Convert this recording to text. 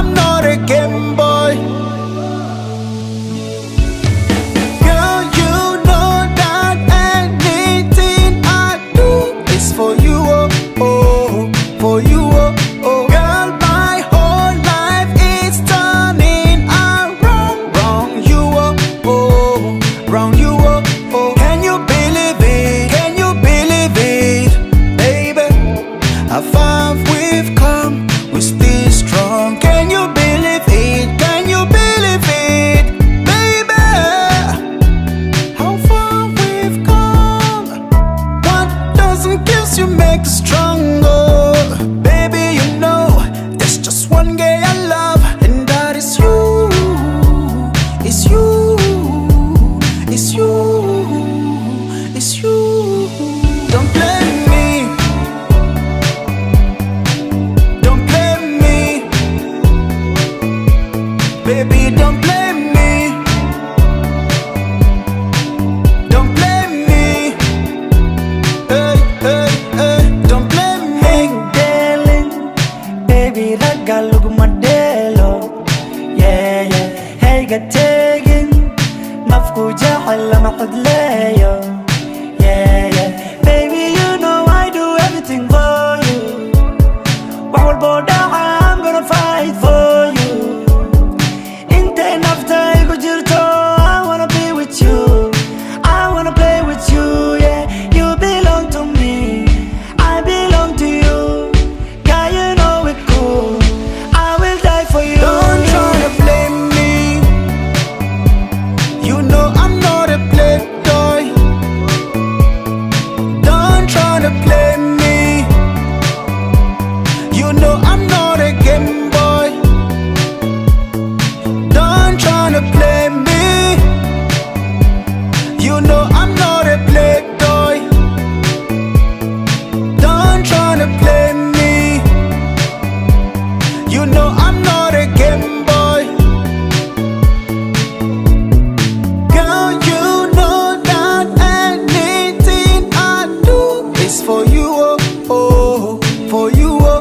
I'm not a game boy. Girl, you know that anything I do is for you, oh, oh, for you, oh, oh. Girl, my whole life is turning around, round you, oh, oh, round you, oh, oh. Can you believe it? Can you believe it, baby? How far we've come, we're still strong. Can you believe it? Can you believe it, baby? How far we've come. What doesn't kill you makes you stronger. Baby, you know there's just one guy I love, and that is you. It's you. It's you. It's you. Don't blame me. Don't blame me. Baby, don't blame me. Don't blame me. Hey, hey, hey. Don't blame me. Hey darling, baby ragga laguma dheelo. Yeah, yeah. Hey ga tegin, nafku jecel lama qadleeyo. Yeah, yeah. Baby, you know I do everything for you. Wax walbo dhaca, I'm gonna fight for you. Intay naftaygu jirto, I wanna be with you. I wanna play with you, yeah. You belong to me, I belong to you. Yeah, you know it cool, I will die for you. Don't try to blame me. You know I'm not a playboy. Don't try to blame me. You know I'm not a game boy. Don't try to blame me. You know I'm not a playboy. Don't try to blame me. You know I'm not a game boy. Girl, you know that anything I do is for you, oh, oh, for you, oh.